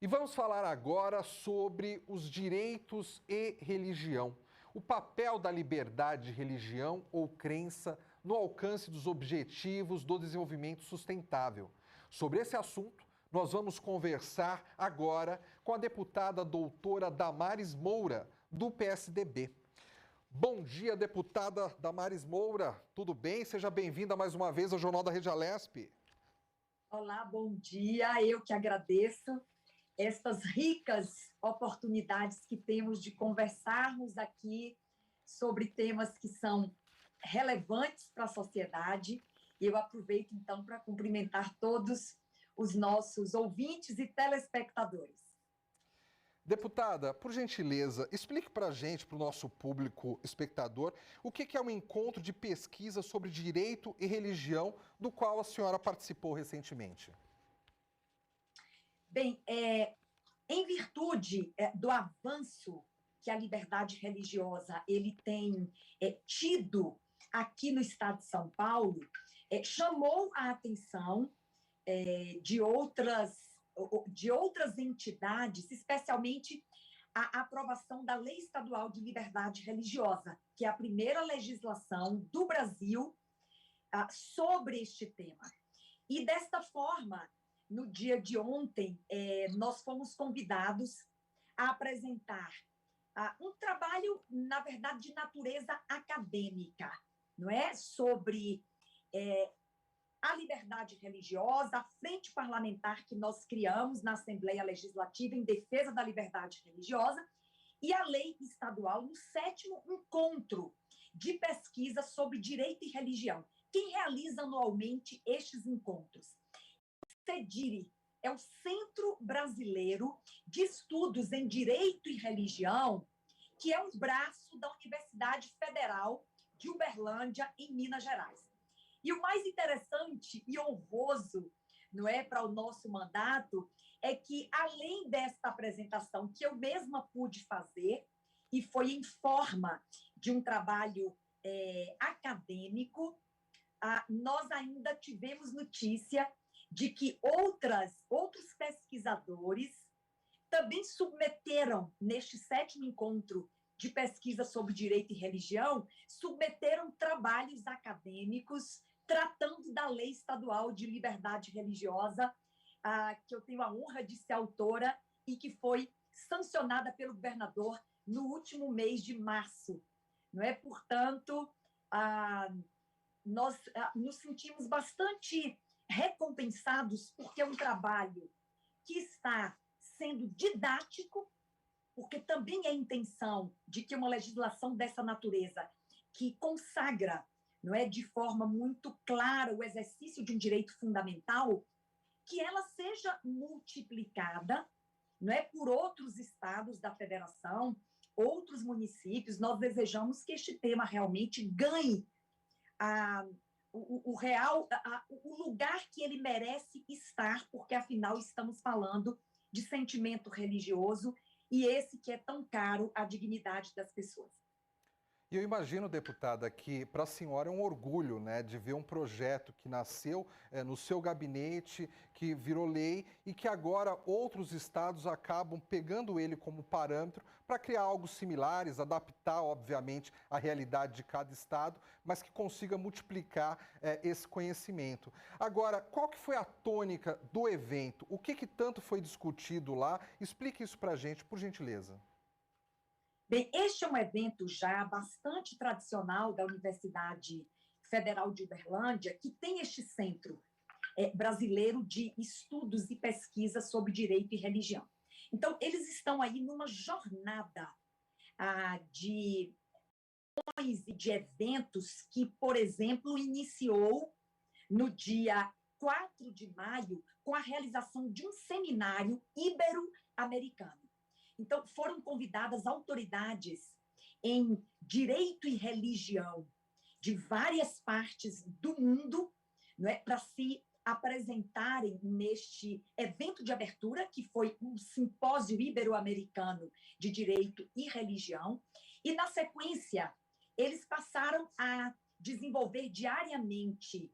E vamos falar agora sobre os direitos e religião. O papel da liberdade de religião ou crença no alcance dos objetivos do desenvolvimento sustentável. Sobre esse assunto, nós vamos conversar agora com a deputada doutora Damares Moura, do PSDB. Bom dia, deputada Damares Moura. Tudo bem? Seja bem-vinda mais uma vez ao Jornal da Rede Alesp. Olá, bom dia. Eu que agradeço estas ricas oportunidades que temos de conversarmos aqui sobre temas que são relevantes para a sociedade. E eu aproveito, então, para cumprimentar todos os nossos ouvintes e telespectadores. Deputada, por gentileza, explique para a gente, para o nosso público espectador, o que é um encontro de pesquisa sobre direito e religião, do qual a senhora participou recentemente. Bem, em virtude do avanço que a liberdade religiosa ele tem tido aqui no estado de São Paulo, chamou a atenção de outras entidades, especialmente a aprovação da Lei Estadual de Liberdade Religiosa, que é a primeira legislação do Brasil sobre este tema. E desta forma, no dia de ontem, nós fomos convidados a apresentar um trabalho, na verdade, de natureza acadêmica, não é? Sobre a liberdade religiosa, a frente parlamentar que nós criamos na Assembleia Legislativa em defesa da liberdade religiosa e a lei estadual no 7º encontro de pesquisa sobre direito e religião. Quem realiza anualmente estes encontros? CEDIRE é o Centro Brasileiro de Estudos em Direito e Religião, que é um braço da Universidade Federal de Uberlândia, em Minas Gerais. E o mais interessante e honroso, não é, para o nosso mandato, é que, além desta apresentação que eu mesma pude fazer, e foi em forma de um trabalho acadêmico, nós ainda tivemos notícia de que outros pesquisadores também submeteram, neste 7º encontro de pesquisa sobre direito e religião, submeteram trabalhos acadêmicos tratando da Lei Estadual de Liberdade Religiosa, que eu tenho a honra de ser autora e que foi sancionada pelo governador no último mês de março. Não é? Portanto, nós nos sentimos bastante recompensados porque é um trabalho que está sendo didático, porque também é a intenção de que uma legislação dessa natureza, que consagra, não é, de forma muito clara o exercício de um direito fundamental, que ela seja multiplicada, não é, por outros estados da federação, outros municípios. Nós desejamos que este tema realmente ganhe o lugar que ele merece estar, porque, afinal, estamos falando de sentimento religioso e esse que é tão caro à dignidade das pessoas. E eu imagino, deputada, que para a senhora é um orgulho, né, de ver um projeto que nasceu no seu gabinete, que virou lei e que agora outros estados acabam pegando ele como parâmetro para criar algo similares, adaptar, obviamente, a realidade de cada estado, mas que consiga multiplicar esse conhecimento. Agora, qual que foi a tônica do evento? O que tanto foi discutido lá? Explique isso para a gente, por gentileza. Bem, este é um evento já bastante tradicional da Universidade Federal de Uberlândia, que tem este centro brasileiro de estudos e pesquisas sobre direito e religião. Então, eles estão aí numa jornada de eventos que, por exemplo, iniciou no dia 4 de maio com a realização de um seminário ibero-americano. Então, foram convidadas autoridades em direito e religião de várias partes do mundo, não é, para se apresentarem neste evento de abertura, que foi um simpósio ibero-americano de direito e religião, e, na sequência, eles passaram a desenvolver diariamente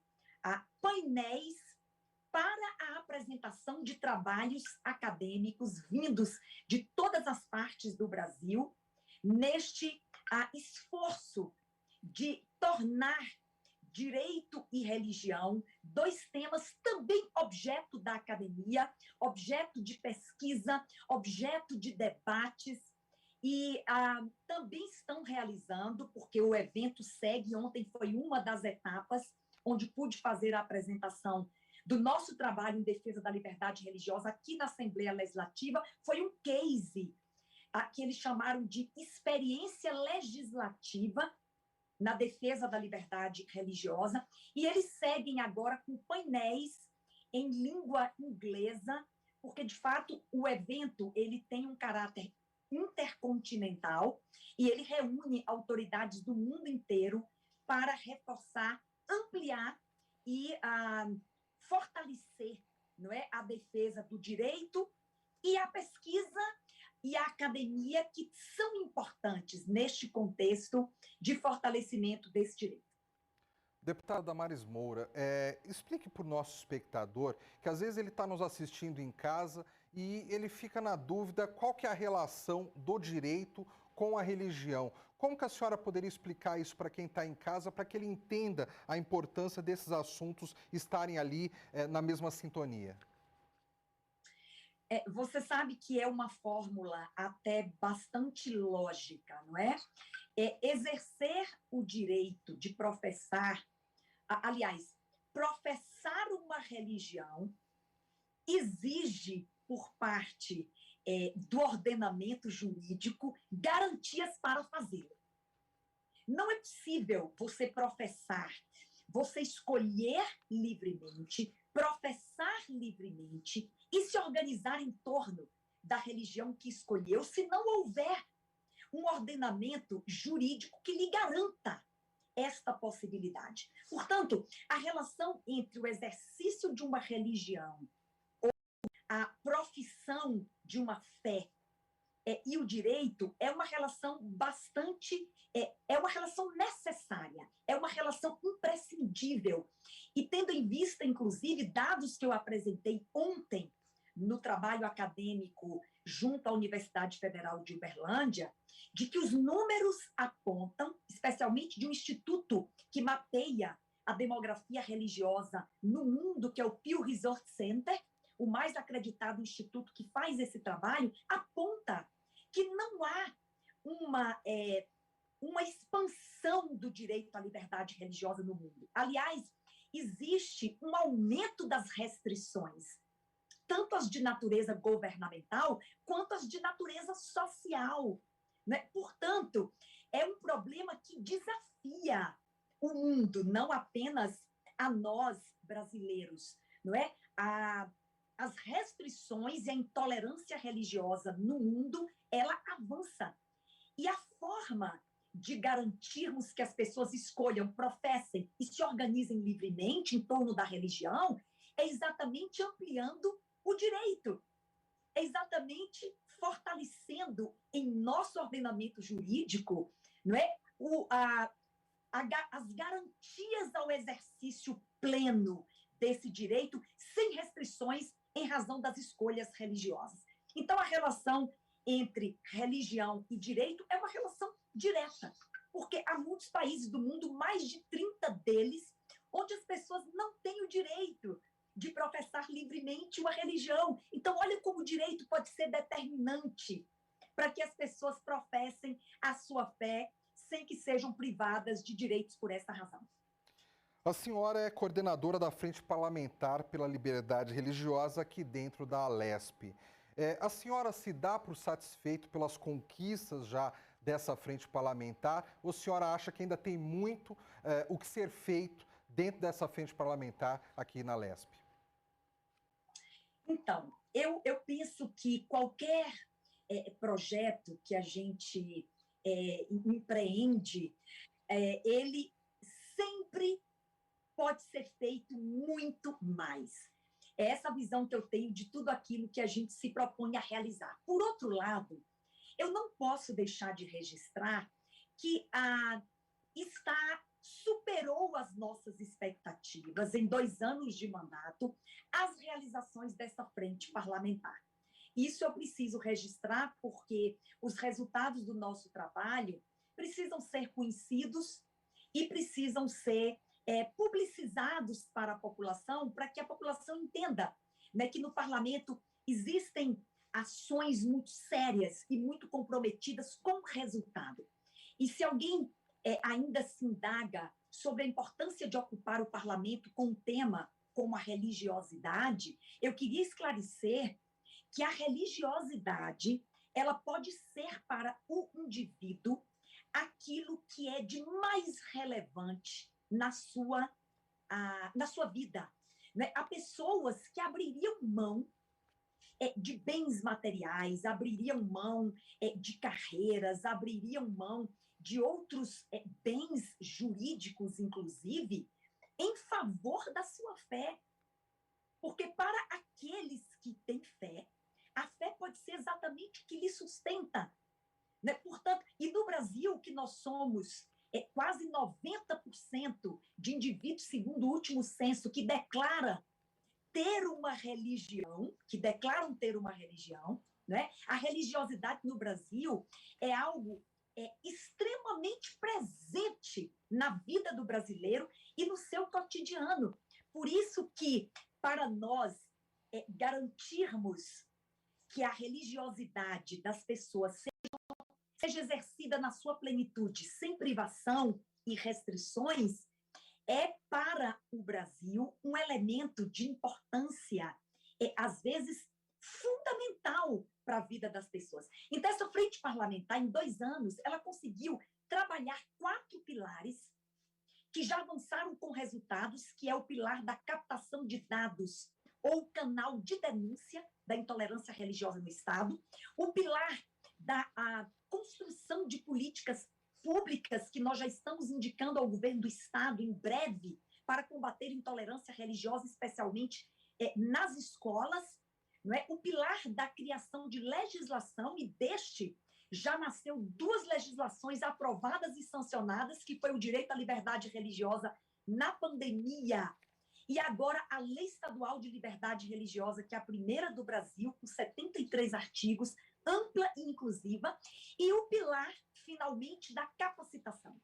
painéis para a apresentação de trabalhos acadêmicos vindos de todas as partes do Brasil, neste esforço de tornar direito e religião, dois temas também objeto da academia, objeto de pesquisa, objeto de debates, e também estão realizando, porque o evento segue, ontem foi uma das etapas, onde pude fazer a apresentação do nosso trabalho em defesa da liberdade religiosa aqui na Assembleia Legislativa, foi um case que eles chamaram de experiência legislativa na defesa da liberdade religiosa, e eles seguem agora com painéis em língua inglesa, porque, de fato, o evento ele tem um caráter intercontinental e ele reúne autoridades do mundo inteiro para reforçar, ampliar e fortalecer, não é, a defesa do direito e a pesquisa e a academia, que são importantes neste contexto de fortalecimento desse direito. Deputada Damares Moura, explique para o nosso espectador que às vezes ele está nos assistindo em casa e ele fica na dúvida qual que é a relação do direito com a religião. Como que a senhora poderia explicar isso para quem está em casa, para que ele entenda a importância desses assuntos estarem ali na mesma sintonia? Você sabe que é uma fórmula até bastante lógica, não é? Exercer o direito de professar, aliás, professar uma religião exige, por parte do ordenamento jurídico, garantias para fazê-lo. Não é possível você professar, você escolher livremente, professar livremente e se organizar em torno da religião que escolheu, se não houver um ordenamento jurídico que lhe garanta esta possibilidade. Portanto, a relação entre o exercício de uma religião, ou a profissão de uma fé, e o direito é uma relação bastante, é uma relação necessária, é uma relação imprescindível. E tendo em vista, inclusive, dados que eu apresentei ontem no trabalho acadêmico junto à Universidade Federal de Uberlândia, de que os números apontam, especialmente de um instituto que mapeia a demografia religiosa no mundo, que é o Pew Research Center, o mais acreditado instituto que faz esse trabalho, aponta que não há uma expansão do direito à liberdade religiosa no mundo. Aliás, existe um aumento das restrições, tanto as de natureza governamental, quanto as de natureza social, né? Portanto, é um problema que desafia o mundo, não apenas a nós, brasileiros, não é? As restrições e a intolerância religiosa no mundo, ela avança. E a forma de garantirmos que as pessoas escolham, professem e se organizem livremente em torno da religião é exatamente ampliando o direito, é exatamente fortalecendo em nosso ordenamento jurídico, não é, as garantias ao exercício pleno desse direito, sem restrições em razão das escolhas religiosas. Então, a relação entre religião e direito é uma relação direta, porque há muitos países do mundo, mais de 30 deles, onde as pessoas não têm o direito de professar livremente uma religião. Então, olha como o direito pode ser determinante para que as pessoas professem a sua fé sem que sejam privadas de direitos por essa razão. A senhora é coordenadora da Frente Parlamentar pela Liberdade Religiosa aqui dentro da Alesp. A senhora se dá por satisfeito pelas conquistas já dessa frente parlamentar, ou a senhora acha que ainda tem muito o que ser feito dentro dessa frente parlamentar aqui na Alesp? Então, eu penso que qualquer projeto que a gente empreende, ele sempre pode ser feito muito mais. É essa visão que eu tenho de tudo aquilo que a gente se propõe a realizar. Por outro lado, eu não posso deixar de registrar que está superou as nossas expectativas em 2 anos de mandato, as realizações dessa frente parlamentar. Isso eu preciso registrar porque os resultados do nosso trabalho precisam ser conhecidos e precisam ser publicizados para a população, para que a população entenda, né, que no parlamento existem ações muito sérias e muito comprometidas com resultado. E se alguém ainda se indaga sobre a importância de ocupar o parlamento com um tema como a religiosidade, eu queria esclarecer que a religiosidade ela pode ser para o indivíduo aquilo que é de mais relevante na sua vida. Né? Há pessoas que abririam mão de bens materiais, abririam mão de carreiras, abririam mão de outros bens jurídicos, inclusive, em favor da sua fé. Porque para aqueles que têm fé, a fé pode ser exatamente o que lhe sustenta. Né? Portanto, e no Brasil, que nós somos quase 90% de indivíduos, segundo o último censo, que declaram ter uma religião, né? A religiosidade no Brasil é algo extremamente presente na vida do brasileiro e no seu cotidiano. Por isso que, para nós garantirmos que a religiosidade das pessoas seja exercida na sua plenitude, sem privação e restrições, é para o Brasil um elemento de importância, às vezes fundamental para a vida das pessoas. Então, essa frente parlamentar, em 2 anos, ela conseguiu trabalhar 4 pilares que já avançaram com resultados, que é o pilar da captação de dados ou canal de denúncia da intolerância religiosa no Estado, o pilar da construção de políticas públicas que nós já estamos indicando ao governo do Estado em breve para combater a intolerância religiosa, especialmente nas escolas, não é? O pilar da criação de legislação, e deste já nasceu 2 legislações aprovadas e sancionadas, que foi o direito à liberdade religiosa na pandemia, e agora a Lei Estadual de Liberdade Religiosa, que é a primeira do Brasil, com 73 artigos, ampla e inclusiva, e o pilar, finalmente, da capacitação.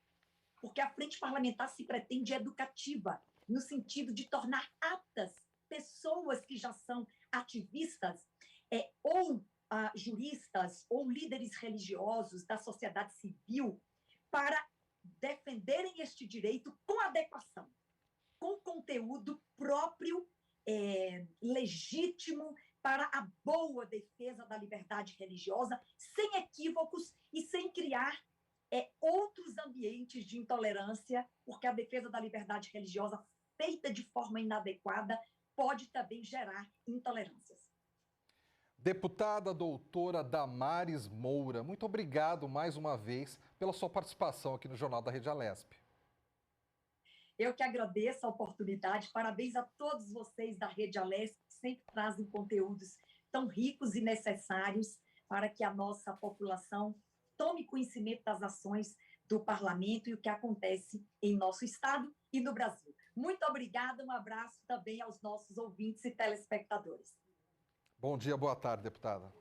Porque a frente parlamentar se pretende educativa, no sentido de tornar aptas pessoas que já são ativistas, ou juristas, ou líderes religiosos da sociedade civil, para defenderem este direito com adequação, com conteúdo próprio, legítimo, para a boa defesa da liberdade religiosa, sem equívocos e sem criar outros ambientes de intolerância, porque a defesa da liberdade religiosa feita de forma inadequada pode também gerar intolerâncias. Deputada doutora Damares Moura, muito obrigado mais uma vez pela sua participação aqui no Jornal da Rede Alesp. Eu que agradeço a oportunidade, parabéns a todos vocês da Rede Alesp, que sempre trazem conteúdos tão ricos e necessários para que a nossa população tome conhecimento das ações do parlamento e o que acontece em nosso estado e no Brasil. Muito obrigada, um abraço também aos nossos ouvintes e telespectadores. Bom dia, boa tarde, deputada.